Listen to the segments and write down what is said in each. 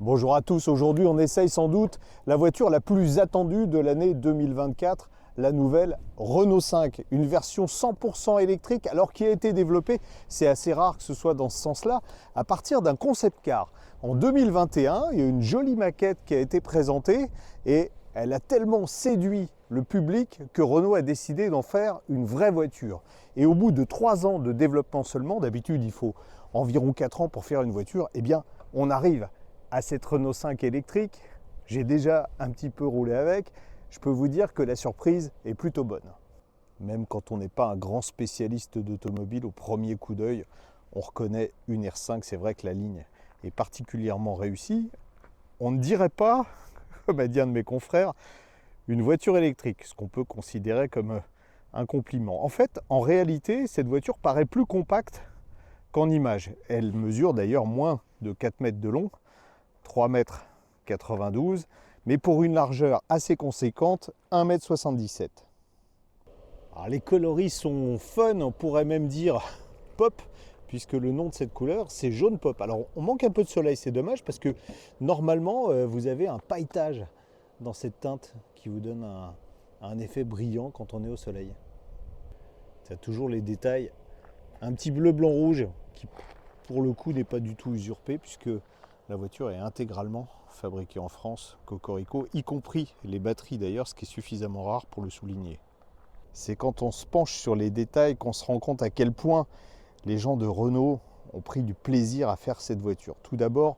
Bonjour à tous, aujourd'hui on essaye sans doute la voiture la plus attendue de l'année 2024, la nouvelle Renault 5, une version 100% électrique alors qui a été développée, c'est assez rare que ce soit dans ce sens-là, à partir d'un concept car. En 2021, il y a une jolie maquette qui a été présentée et elle a tellement séduit le public que Renault a décidé d'en faire une vraie voiture. Et au bout de 3 ans de développement seulement, d'habitude il faut environ 4 ans pour faire une voiture, eh bien on arrive à cette Renault 5 électrique. J'ai déjà un petit peu roulé avec. Je peux vous dire que la surprise est plutôt bonne. Même quand on n'est pas un grand spécialiste d'automobile, au premier coup d'œil, on reconnaît une R5. C'est vrai que la ligne est particulièrement réussie. On ne dirait pas, comme a dit un de mes confrères, une voiture électrique, ce qu'on peut considérer comme un compliment. En fait, en réalité, cette voiture paraît plus compacte qu'en image. Elle mesure d'ailleurs moins de 4 mètres de long, 3,92 m, mais pour une largeur assez conséquente, 1,77 m. Alors les coloris sont fun, on pourrait même dire pop, puisque le nom de cette couleur c'est jaune pop. Alors on manque un peu de soleil, c'est dommage, parce que normalement vous avez un pailletage dans cette teinte qui vous donne un effet brillant quand on est au soleil. Ça a toujours les détails, un petit bleu blanc rouge qui pour le coup n'est pas du tout usurpé, puisque la voiture est intégralement fabriquée en France, cocorico, y compris les batteries d'ailleurs, ce qui est suffisamment rare pour le souligner. C'est quand on se penche sur les détails qu'on se rend compte à quel point les gens de Renault ont pris du plaisir à faire cette voiture. Tout d'abord,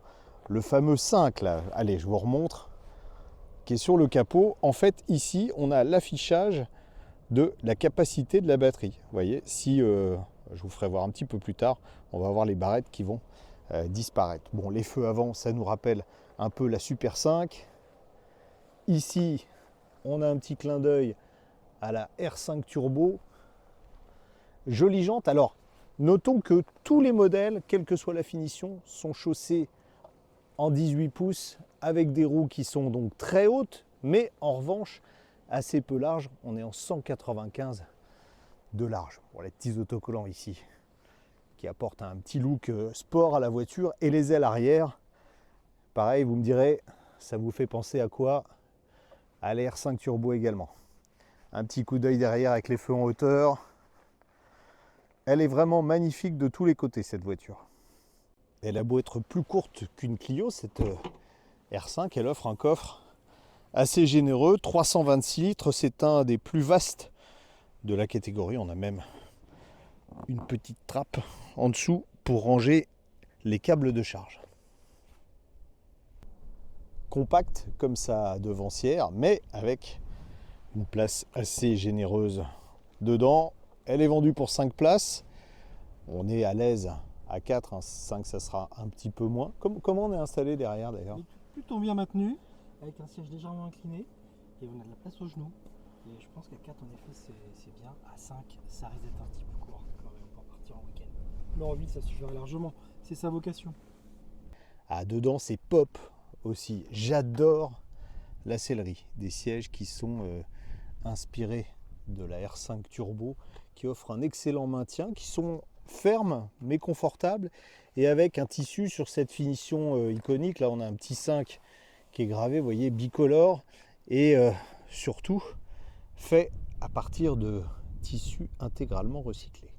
le fameux 5, là, allez, je vous remontre, qui est sur le capot. En fait, ici, on a l'affichage de la capacité de la batterie. Vous voyez, si je vous ferai voir un petit peu plus tard, on va voir les barrettes qui vont disparaître. Bon, les feux avant, ça nous rappelle un peu la Super 5. Ici, on a un petit clin d'œil à la R5 Turbo. Jolie jante. Alors, notons que tous les modèles, quelle que soit la finition, sont chaussés en 18 pouces avec des roues qui sont donc très hautes, mais en revanche assez peu larges. On est en 195 de large. Bon, les petits autocollants ici qui apportent un petit look sport à la voiture, et les ailes arrière, pareil, vous me direz, ça vous fait penser à quoi? À la R5 Turbo également. Un petit coup d'œil derrière avec les feux en hauteur. Elle est vraiment magnifique de tous les côtés cette voiture. Elle a beau être plus courte qu'une Clio, cette R5, elle offre un coffre assez généreux, 326 litres, c'est un des plus vastes de la catégorie. On a même une petite trappe en dessous pour ranger les câbles de charge. Compacte comme sa devancière, mais avec une place assez généreuse dedans. Elle est vendue pour 5 places. On est à l'aise à 4, hein. 5 ça sera un petit peu moins. Comment on est installé derrière d'ailleurs? Plutôt bien maintenu, avec un siège légèrement incliné, et on a de la place aux genoux. Et je pense qu'à 4 en effet c'est bien. À 5 ça risque d'être un petit peu court quand même pour partir en week-end. Mais en 8 ça suffirait largement, c'est sa vocation. Ah, dedans c'est pop aussi. J'adore la sellerie, des sièges qui sont inspirés de la R5 Turbo, qui offre un excellent maintien, qui sont fermes mais confortables, et avec un tissu sur cette finition iconique. Là on a un petit 5 qui est gravé, vous voyez, bicolore, et surtout fait à partir de tissus intégralement recyclés.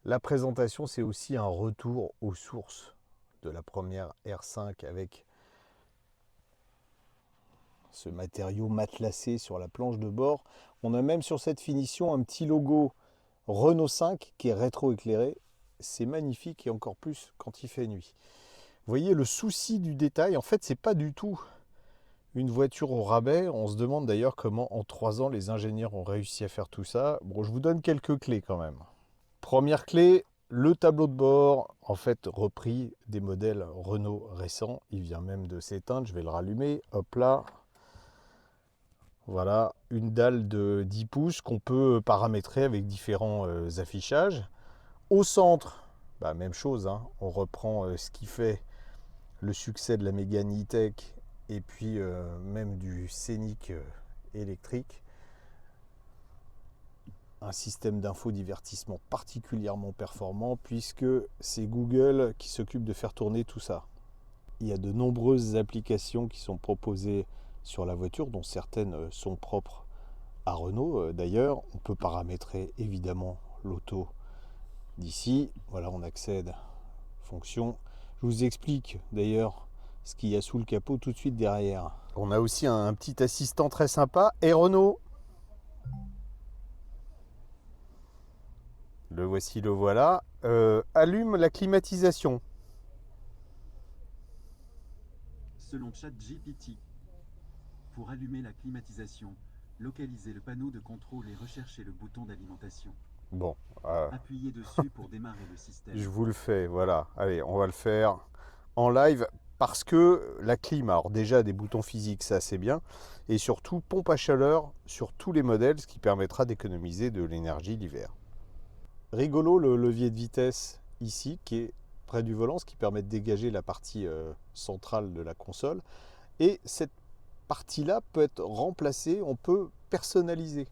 La présentation, c'est aussi un retour aux sources de la première R5 avec ce matériau matelassé sur la planche de bord. On a même sur cette finition un petit logo Renault 5 qui est rétro-éclairé. C'est magnifique, et encore plus quand il fait nuit. Vous voyez le souci du détail. En fait, c'est pas du tout une voiture au rabais. On se demande d'ailleurs comment en 3 ans les ingénieurs ont réussi à faire tout ça. Bon, je vous donne quelques clés quand même. Première clé, le tableau de bord, en fait repris des modèles Renault récents. Il vient même de s'éteindre, je vais le rallumer. Hop là. Voilà, une dalle de 10 pouces qu'on peut paramétrer avec différents affichages. Au centre, bah, même chose, hein, on reprend ce qui fait le succès de la Mégane E-Tech et puis même du Scénic électrique. Un système d'infodivertissement particulièrement performant, puisque c'est Google qui s'occupe de faire tourner tout ça. il y a de nombreuses applications qui sont proposées sur la voiture, dont certaines sont propres à Renault. D'ailleurs, on peut paramétrer évidemment l'auto d'ici. Voilà, on accède fonction. Je vous explique d'ailleurs ce qu'il y a sous le capot tout de suite derrière. On a aussi un petit assistant très sympa. Et Renault. Le voici, le voilà. Allume la climatisation. Selon ChatGPT, pour allumer la climatisation, localisez le panneau de contrôle et recherchez le bouton d'alimentation. Bon, Appuyez dessus pour démarrer le système. je vous le fais, voilà. Allez, on va le faire en live parce que la clim, alors déjà des boutons physiques, ça c'est bien, et surtout pompe à chaleur sur tous les modèles, ce qui permettra d'économiser de l'énergie l'hiver. Rigolo le levier de vitesse ici qui est près du volant, ce qui permet de dégager la partie centrale de la console. Et cette partie-là peut être remplacée, on peut personnaliser.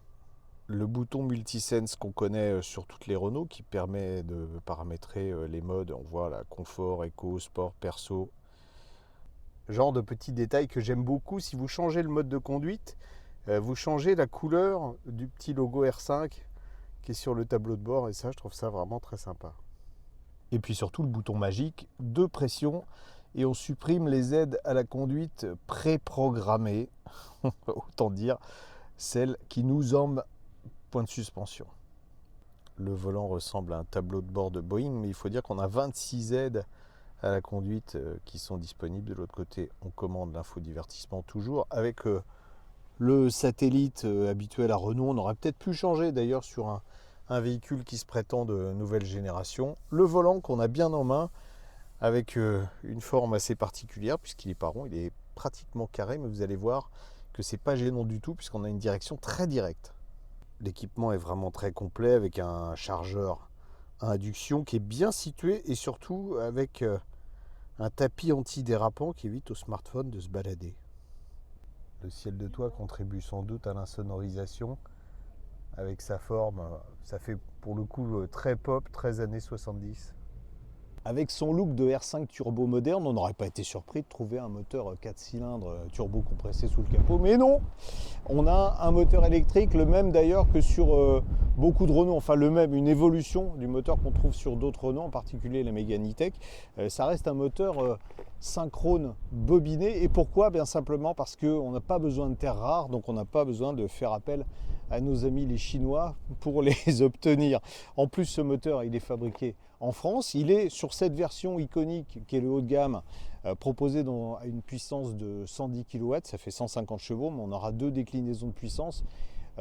Le bouton Multisense qu'on connaît sur toutes les Renault qui permet de paramétrer les modes, on voit là, confort, éco, sport, perso. Genre de petits détails que j'aime beaucoup. Si vous changez le mode de conduite, vous changez la couleur du petit logo R5 qui est sur le tableau de bord, et ça je trouve ça vraiment très sympa. Et puis surtout le bouton magique de pression, et on supprime les aides à la conduite préprogrammées, autant dire celles qui nous emmènent point de suspension. Le volant ressemble à un tableau de bord de Boeing, mais il faut dire qu'on a 26 aides à la conduite qui sont disponibles. De l'autre côté, on commande l'infodivertissement toujours avec le satellite habituel à Renault. On aurait peut-être pu changer d'ailleurs sur un véhicule qui se prétend de nouvelle génération. Le volant qu'on a bien en main avec une forme assez particulière puisqu'il n'est pas rond, il est pratiquement carré, mais vous allez voir que c'est pas gênant du tout puisqu'on a une direction très directe. L'équipement est vraiment très complet avec un chargeur à induction qui est bien situé et surtout avec un tapis antidérapant qui évite au smartphone de se balader. Le ciel de toit contribue sans doute à l'insonorisation avec sa forme. Ça fait pour le coup très pop, très années 70. Avec son look de R5 turbo moderne, on n'aurait pas été surpris de trouver un moteur 4 cylindres turbo compressé sous le capot. Mais non, on a un moteur électrique, le même d'ailleurs que sur beaucoup de Renault, enfin le même, une évolution du moteur qu'on trouve sur d'autres Renault, en particulier la Mégane E-Tech. Ça reste un moteur synchrone bobiné. Et pourquoi? Bien simplement parce qu'on n'a pas besoin de terres rares, donc on n'a pas besoin de faire appel à nos amis les Chinois pour les obtenir. En plus, ce moteur, il est fabriqué en France. Il est sur cette version iconique qui est le haut de gamme, proposé à une puissance de 110 kW, ça fait 150 chevaux, mais on aura deux déclinaisons de puissance,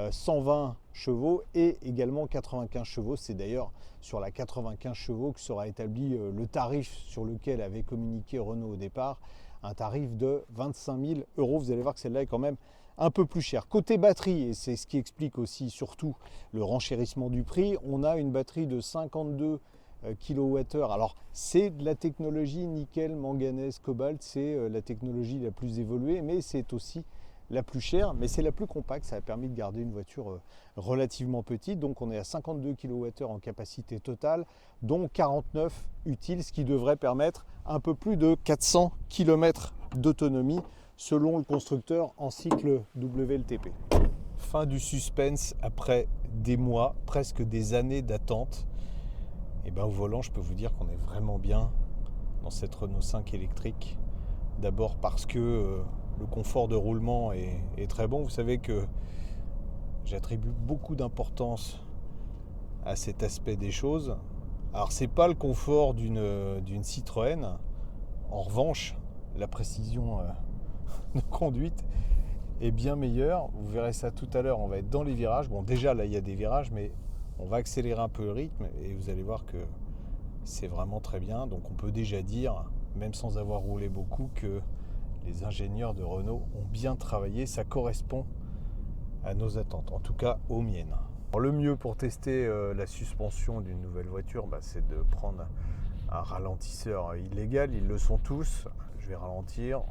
120 chevaux et également 95 chevaux. C'est d'ailleurs sur la 95 chevaux que sera établi le tarif sur lequel avait communiqué Renault au départ, un tarif de 25 000 €. Vous allez voir que celle-là est quand même un peu plus cher. Côté batterie, et c'est ce qui explique aussi surtout le renchérissement du prix, on a une batterie de 52 kWh. Alors c'est de la technologie nickel, manganèse, cobalt, c'est la technologie la plus évoluée, mais c'est aussi la plus chère, mais c'est la plus compacte. Ça a permis de garder une voiture relativement petite. Donc on est à 52 kWh en capacité totale, dont 49 utiles, ce qui devrait permettre un peu plus de 400 km d'autonomie selon le constructeur en cycle WLTP. Fin du suspense après des mois, presque des années d'attente. Et bien au volant, je peux vous dire qu'on est vraiment bien dans cette Renault 5 électrique. D'abord parce que le confort de roulement est très bon. Vous savez que j'attribue beaucoup d'importance à cet aspect des choses. Alors c'est pas le confort d'une Citroën. En revanche, la précision de conduite est bien meilleure. Vous verrez ça tout à l'heure, on va être dans les virages. Bon, déjà là il y a des virages, mais on va accélérer un peu le rythme et vous allez voir que c'est vraiment très bien. Donc on peut déjà dire, même sans avoir roulé beaucoup, que les ingénieurs de Renault ont bien travaillé. Ça correspond à nos attentes, en tout cas aux miennes. Alors, le mieux pour tester la suspension d'une nouvelle voiture, c'est de prendre un ralentisseur illégal. Ils le sont tous. Je vais ralentir.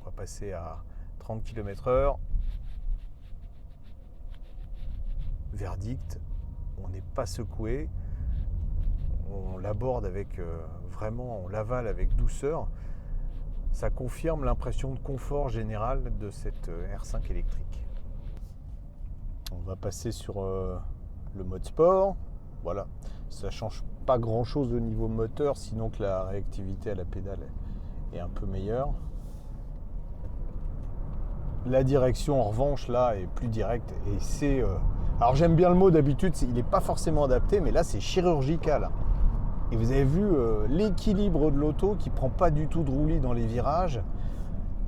On va passer à 30 km/h. Verdict, on n'est pas secoué. On l'aborde avec vraiment, on l'avale avec douceur. ça confirme l'impression de confort général de cette R5 électrique. On va passer sur le mode sport. Voilà, ça change pas grand chose au niveau moteur, sinon que la réactivité à la pédale est un peu meilleure. La direction en revanche là est plus directe et c'est... Alors j'aime bien le mot d'habitude, il n'est pas forcément adapté, mais là c'est chirurgical. Et vous avez vu l'équilibre de l'auto qui ne prend pas du tout de roulis dans les virages.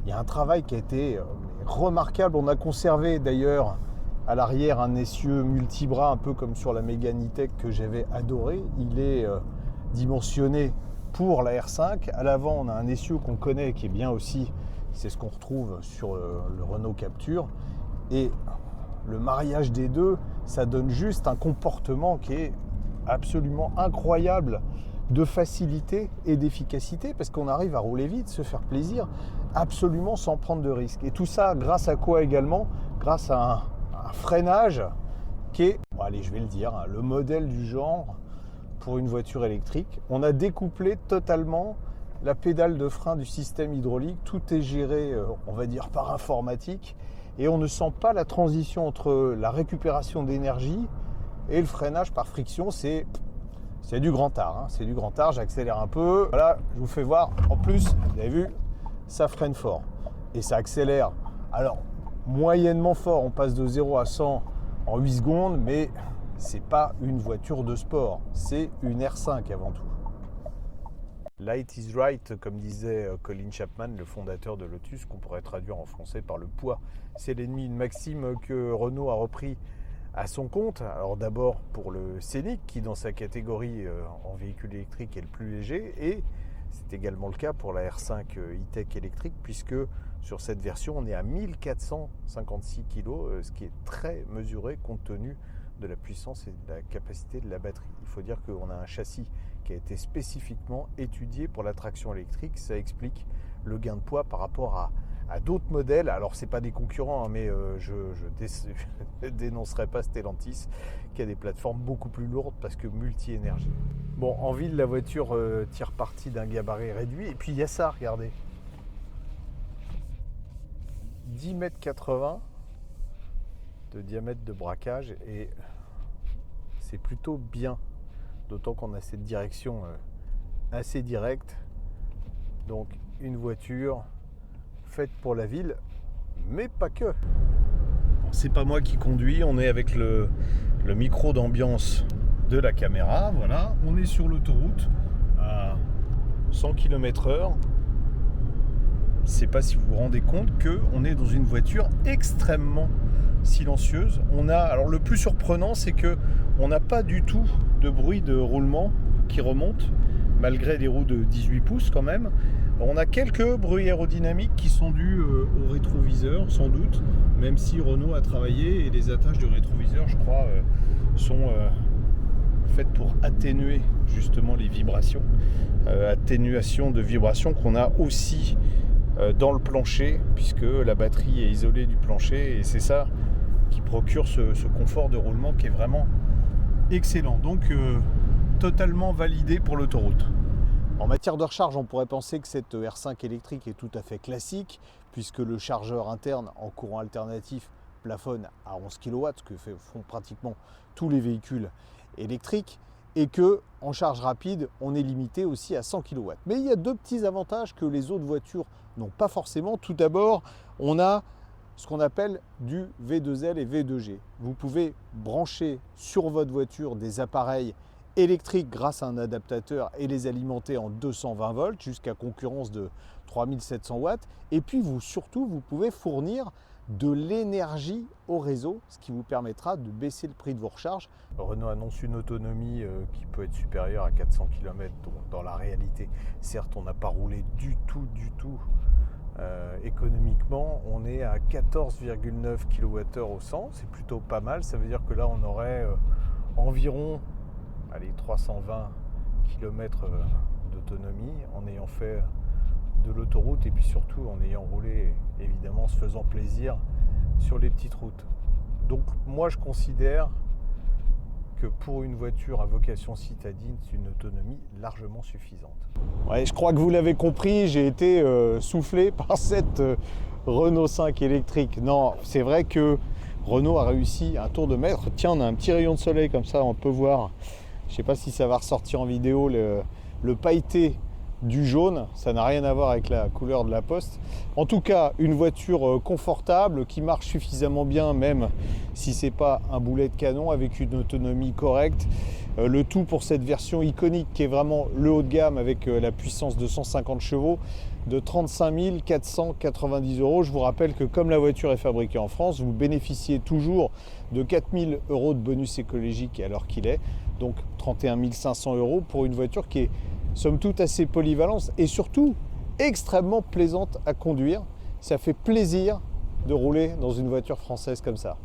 Il y a un travail qui a été remarquable. On a conservé d'ailleurs à l'arrière un essieu multibras, un peu comme sur la Mégane E-Tech que j'avais adoré. Il est dimensionné pour la R5. À l'avant, on a un essieu qu'on connaît qui est bien aussi. C'est ce qu'on retrouve sur le Renault Captur. Et le mariage des deux, ça donne juste un comportement qui est absolument incroyable de facilité et d'efficacité parce qu'on arrive à rouler vite, se faire plaisir, absolument sans prendre de risques. Et tout ça grâce à quoi également? Grâce à un freinage qui est, bon, allez, je vais le dire, hein, le modèle du genre pour une voiture électrique. On a découplé totalement la pédale de frein du système hydraulique. Tout est géré, on va dire, par informatique. Et on ne sent pas la transition entre la récupération d'énergie et le freinage par friction. C'est du grand art. Hein. C'est du grand art. J'accélère un peu. Voilà, je vous fais voir. En plus, vous avez vu, ça freine fort. Et ça accélère. Alors, moyennement fort. On passe de 0 à 100 en 8 secondes. Mais c'est pas une voiture de sport. C'est une R5 avant tout. Light is right, comme disait Colin Chapman, le fondateur de Lotus, qu'on pourrait traduire en français par le poids. C'est l'ennemi, une maxime que Renault a repris à son compte. Alors d'abord pour le Scénic, qui dans sa catégorie en véhicule électrique est le plus léger, et c'est également le cas pour la R5 E-Tech électrique, puisque sur cette version on est à 1456 kg, ce qui est très mesuré compte tenu de la puissance et de la capacité de la batterie. Il faut dire qu'on a un châssis qui a été spécifiquement étudié pour la traction électrique. Ça explique le gain de poids par rapport à d'autres modèles. Alors c'est pas des concurrents, hein, mais je dénoncerai pas Stellantis qui a des plateformes beaucoup plus lourdes parce que multi-énergie. Bon, en ville la voiture tire parti d'un gabarit réduit, et puis il y a ça, regardez, 10,80 m de diamètre de braquage, et c'est plutôt bien, d'autant qu'on a cette direction assez directe. Donc une voiture faite pour la ville, mais pas que. C'est pas moi qui conduis, on est avec le micro d'ambiance de la caméra. Voilà, on est sur l'autoroute à 100 km/h. Je ne sais pas si vous vous rendez compte qu'on est dans une voiture extrêmement silencieuse. Alors le plus surprenant, c'est que on n'a pas du tout de bruit de roulement qui remonte, malgré des roues de 18 pouces quand même. On a quelques bruits aérodynamiques qui sont dus au rétroviseur, sans doute, même si Renault a travaillé et les attaches du rétroviseur, je crois, sont faites pour atténuer justement les vibrations. Atténuation de vibrations qu'on a aussi dans le plancher, puisque la batterie est isolée du plancher, et c'est ça qui procure ce confort de roulement qui est vraiment excellent. Donc totalement validé pour l'autoroute. En matière de recharge, on pourrait penser que cette R5 électrique est tout à fait classique, puisque le chargeur interne en courant alternatif plafonne à 11 kW, ce que font pratiquement tous les véhicules électriques, et que en charge rapide, on est limité aussi à 100 kW. Mais il y a deux petits avantages que les autres voitures n'ont pas forcément. Tout d'abord, on a ce qu'on appelle du V2L et V2G. Vous pouvez brancher sur votre voiture des appareils électriques grâce à un adaptateur et les alimenter en 220 volts jusqu'à concurrence de 3700 watts. Et puis surtout, vous pouvez fournir de l'énergie au réseau, ce qui vous permettra de baisser le prix de vos recharges. Renault annonce une autonomie qui peut être supérieure à 400 km. Donc dans la réalité, certes, on n'a pas roulé du tout. Économiquement, on est à 14,9 kWh au 100. C'est plutôt pas mal. Ça veut dire que là, on aurait environ 320 km d'autonomie en ayant fait de l'autoroute, et puis surtout en ayant roulé, évidemment, en se faisant plaisir sur les petites routes. Donc moi je considère que pour une voiture à vocation citadine, c'est une autonomie largement suffisante. Ouais, je crois que vous l'avez compris, j'ai été soufflé par cette Renault 5 électrique. Non, c'est vrai que Renault a réussi un tour de maître. Tiens, on a un petit rayon de soleil comme ça, on peut voir. Je ne sais pas si ça va ressortir en vidéo, le pailleté du jaune, ça n'a rien à voir avec la couleur de la Poste. En tout cas, une voiture confortable qui marche suffisamment bien, même si c'est pas un boulet de canon, avec une autonomie correcte. Le tout pour cette version iconique qui est vraiment le haut de gamme avec la puissance de 150 chevaux de 35 490 €. Je vous rappelle que comme la voiture est fabriquée en France, vous bénéficiez toujours de 4 000 € de bonus écologique à l'heure qu'il est, donc 31 500 € pour une voiture qui est somme toute assez polyvalente et surtout extrêmement plaisante à conduire. Ça fait plaisir de rouler dans une voiture française comme ça.